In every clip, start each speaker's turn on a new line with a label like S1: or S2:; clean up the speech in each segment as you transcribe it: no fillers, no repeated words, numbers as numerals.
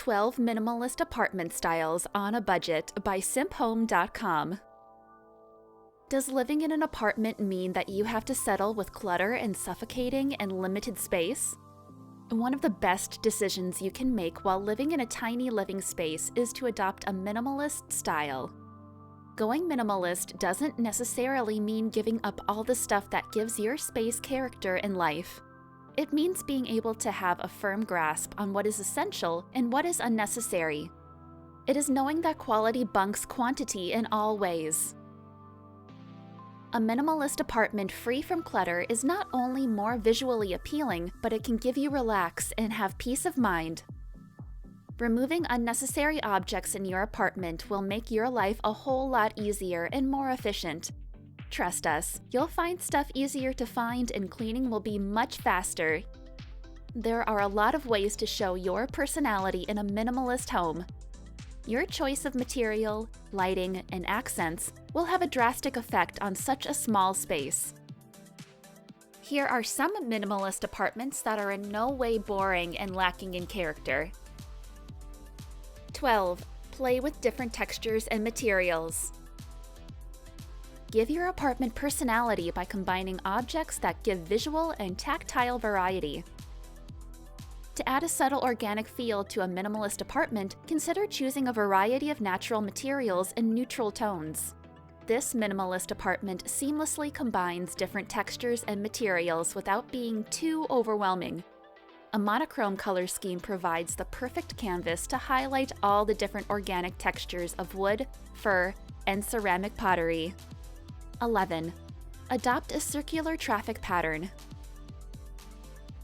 S1: 12 Minimalist Apartment Styles on a Budget by simphome.com. Does living in an apartment mean that you have to settle with clutter and suffocating and limited space? One of the best decisions you can make while living in a tiny living space is to adopt a minimalist style. Going minimalist doesn't necessarily mean giving up all the stuff that gives your space character and life. It means being able to have a firm grasp on what is essential and what is unnecessary. It is knowing that quality bunks quantity in all ways. A minimalist apartment free from clutter is not only more visually appealing, but it can give you relax and have peace of mind. Removing unnecessary objects in your apartment will make your life a whole lot easier and more efficient. Trust us, you'll find stuff easier to find and cleaning will be much faster. There are a lot of ways to show your personality in a minimalist home. Your choice of material, lighting, and accents will have a drastic effect on such a small space. Here are some minimalist apartments that are in no way boring and lacking in character. 12. Play with different textures and materials. Give your apartment personality by combining objects that give visual and tactile variety. To add a subtle organic feel to a minimalist apartment, consider choosing a variety of natural materials in neutral tones. This minimalist apartment seamlessly combines different textures and materials without being too overwhelming. A monochrome color scheme provides the perfect canvas to highlight all the different organic textures of wood, fur, and ceramic pottery. 11. Adopt a circular traffic pattern.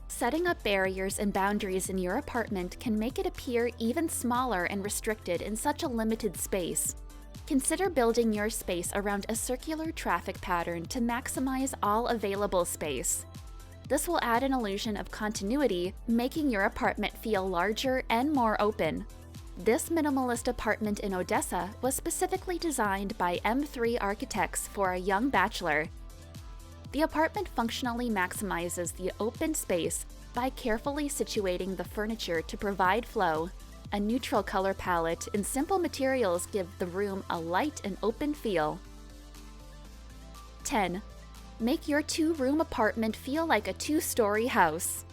S1: Setting up barriers and boundaries in your apartment can make it appear even smaller and restricted in such a limited space. Consider building your space around a circular traffic pattern to maximize all available space. This will add an illusion of continuity, making your apartment feel larger and more open. This minimalist apartment in Odessa was specifically designed by M3 architects for a young bachelor. The apartment functionally maximizes the open space by carefully situating the furniture to provide flow. A neutral color palette and simple materials give the room a light and open feel. 10. Make your two-room apartment feel like a two-story house.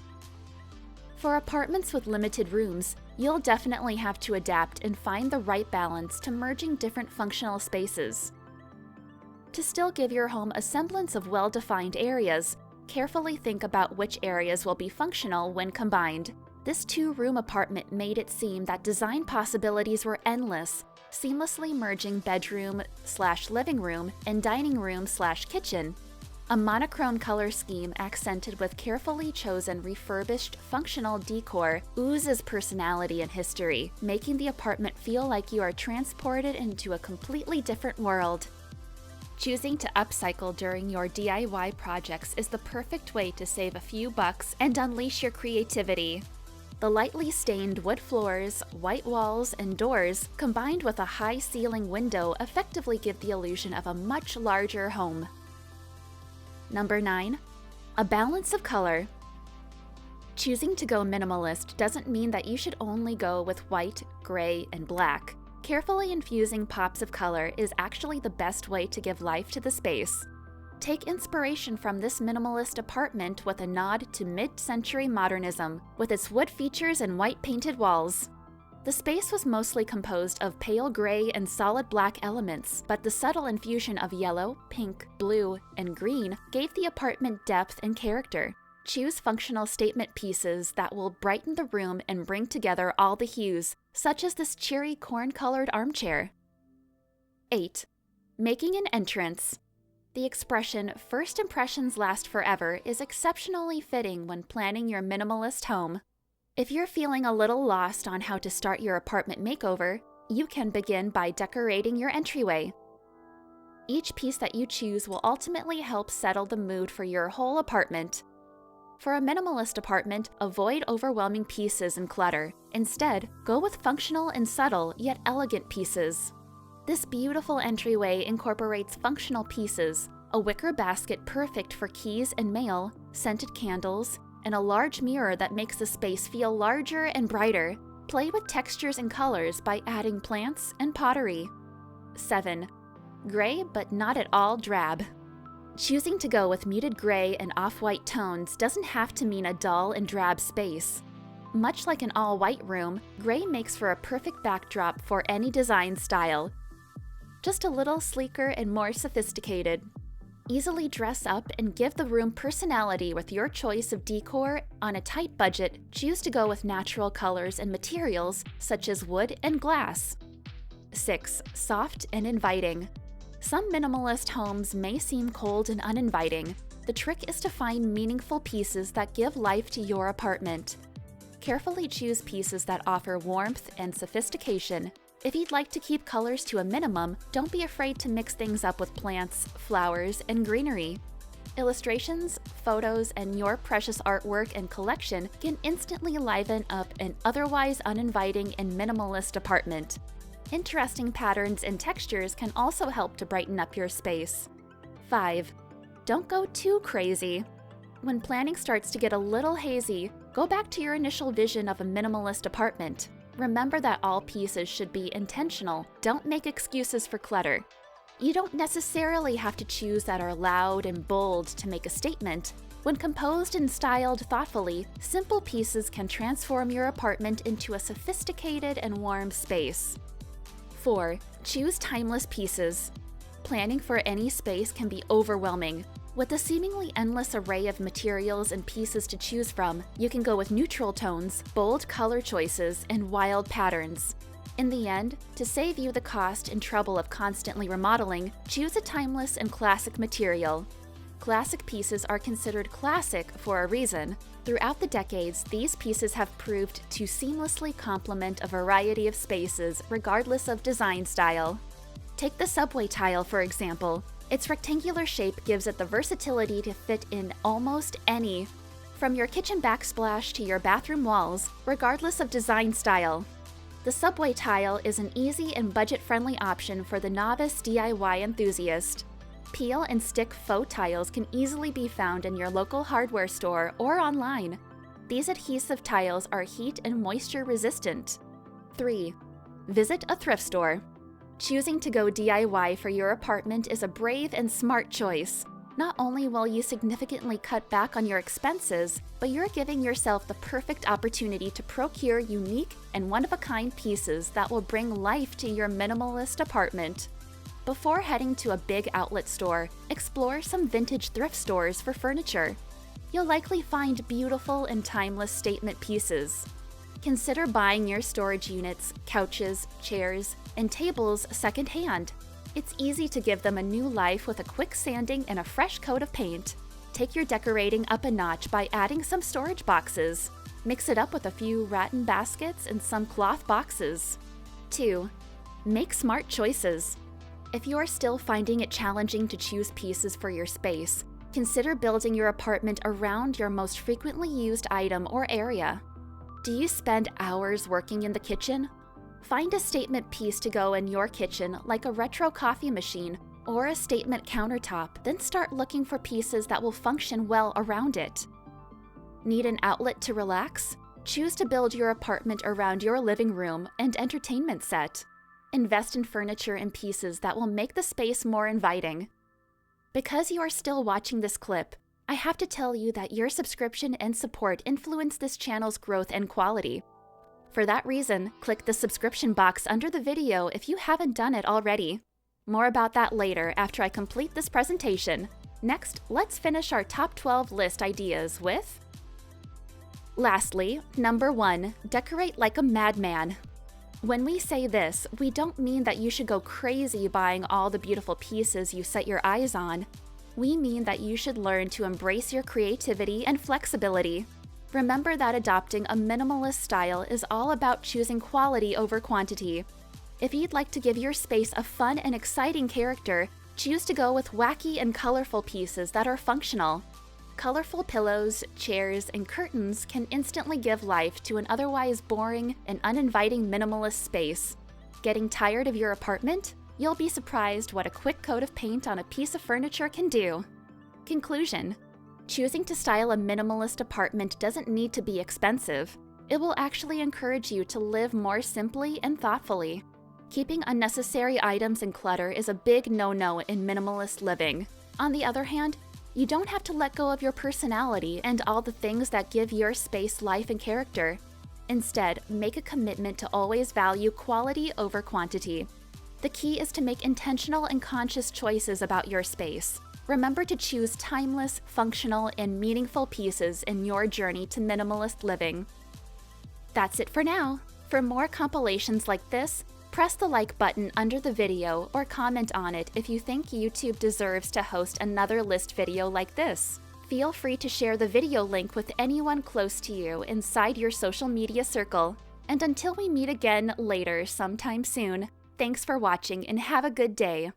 S1: For apartments with limited rooms, you'll definitely have to adapt and find the right balance to merging different functional spaces. To still give your home a semblance of well-defined areas, carefully think about which areas will be functional when combined. This two-room apartment made it seem that design possibilities were endless, seamlessly merging bedroom/living room and dining room/kitchen. A monochrome color scheme accented with carefully chosen refurbished functional decor oozes personality and history, making the apartment feel like you are transported into a completely different world. Choosing to upcycle during your DIY projects is the perfect way to save a few bucks and unleash your creativity. The lightly stained wood floors, white walls, and doors, combined with a high ceiling window, effectively give the illusion of a much larger home. Number 9. A balance of color. Choosing to go minimalist doesn't mean that you should only go with white, gray, and black. Carefully infusing pops of color is actually the best way to give life to the space. Take inspiration from this minimalist apartment with a nod to mid-century modernism, with its wood features and white painted walls. The space was mostly composed of pale gray and solid black elements, but the subtle infusion of yellow, pink, blue, and green gave the apartment depth and character. Choose functional statement pieces that will brighten the room and bring together all the hues, such as this cheery corn-colored armchair. 8. Making an entrance. The expression, "first impressions last forever," is exceptionally fitting when planning your minimalist home. If you're feeling a little lost on how to start your apartment makeover, you can begin by decorating your entryway. Each piece that you choose will ultimately help settle the mood for your whole apartment. For a minimalist apartment, avoid overwhelming pieces and clutter. Instead, go with functional and subtle yet elegant pieces. This beautiful entryway incorporates functional pieces, a wicker basket perfect for keys and mail, scented candles, and a large mirror that makes the space feel larger and brighter. Play with textures and colors by adding plants and pottery. 7. Gray but not at all drab. Choosing to go with muted gray and off-white tones doesn't have to mean a dull and drab space. Much like an all-white room, gray makes for a perfect backdrop for any design style. Just a little sleeker and more sophisticated. Easily dress up and give the room personality with your choice of decor. On a tight budget, choose to go with natural colors and materials such as wood and glass. 6. Soft and inviting. Some minimalist homes may seem cold and uninviting. The trick is to find meaningful pieces that give life to your apartment. Carefully choose pieces that offer warmth and sophistication. If you'd like to keep colors to a minimum, don't be afraid to mix things up with plants, flowers, and greenery. Illustrations, photos, and your precious artwork and collection can instantly liven up an otherwise uninviting and minimalist apartment. Interesting patterns and textures can also help to brighten up your space. 5. Don't go too crazy. When planning starts to get a little hazy, go back to your initial vision of a minimalist apartment. Remember that all pieces should be intentional. Don't make excuses for clutter. You don't necessarily have to choose that are loud and bold to make a statement. When composed and styled thoughtfully, simple pieces can transform your apartment into a sophisticated and warm space. 4. Choose timeless pieces. Planning for any space can be overwhelming. With a seemingly endless array of materials and pieces to choose from, you can go with neutral tones, bold color choices, and wild patterns. In the end, to save you the cost and trouble of constantly remodeling, choose a timeless and classic material. Classic pieces are considered classic for a reason. Throughout the decades, these pieces have proved to seamlessly complement a variety of spaces, regardless of design style. Take the subway tile, for example. Its rectangular shape gives it the versatility to fit in almost any, from your kitchen backsplash to your bathroom walls, regardless of design style. The subway tile is an easy and budget-friendly option for the novice DIY enthusiast. Peel and stick faux tiles can easily be found in your local hardware store or online. These adhesive tiles are heat and moisture resistant. 3. Visit a thrift store. Choosing to go DIY for your apartment is a brave and smart choice. Not only will you significantly cut back on your expenses, but you're giving yourself the perfect opportunity to procure unique and one-of-a-kind pieces that will bring life to your minimalist apartment. Before heading to a big outlet store, explore some vintage thrift stores for furniture. You'll likely find beautiful and timeless statement pieces. Consider buying your storage units, couches, chairs, and tables secondhand. It's easy to give them a new life with a quick sanding and a fresh coat of paint. Take your decorating up a notch by adding some storage boxes. Mix it up with a few rattan baskets and some cloth boxes. 2. Make smart choices. If you are still finding it challenging to choose pieces for your space, consider building your apartment around your most frequently used item or area. Do you spend hours working in the kitchen? Find a statement piece to go in your kitchen, like a retro coffee machine or a statement countertop, then start looking for pieces that will function well around it. Need an outlet to relax? Choose to build your apartment around your living room and entertainment set. Invest in furniture and pieces that will make the space more inviting. Because you are still watching this clip, I have to tell you that your subscription and support influence this channel's growth and quality. For that reason, click the subscription box under the video if you haven't done it already. More about that later after I complete this presentation. Next, let's finish our top 12 list ideas with... Lastly, number 1, decorate like a madman. When we say this, we don't mean that you should go crazy buying all the beautiful pieces you set your eyes on. We mean that you should learn to embrace your creativity and flexibility. Remember that adopting a minimalist style is all about choosing quality over quantity. If you'd like to give your space a fun and exciting character, choose to go with wacky and colorful pieces that are functional. Colorful pillows, chairs, and curtains can instantly give life to an otherwise boring and uninviting minimalist space. Getting tired of your apartment? You'll be surprised what a quick coat of paint on a piece of furniture can do. Conclusion: choosing to style a minimalist apartment doesn't need to be expensive. It will actually encourage you to live more simply and thoughtfully. Keeping unnecessary items and clutter is a big no-no in minimalist living. On the other hand, you don't have to let go of your personality and all the things that give your space life and character. Instead, make a commitment to always value quality over quantity. The key is to make intentional and conscious choices about your space. Remember to choose timeless, functional, and meaningful pieces in your journey to minimalist living. That's it for now. For more compilations like this, press the like button under the video or comment on it if you think YouTube deserves to host another list video like this. Feel free to share the video link with anyone close to you inside your social media circle. And until we meet again later sometime soon, thanks for watching and have a good day.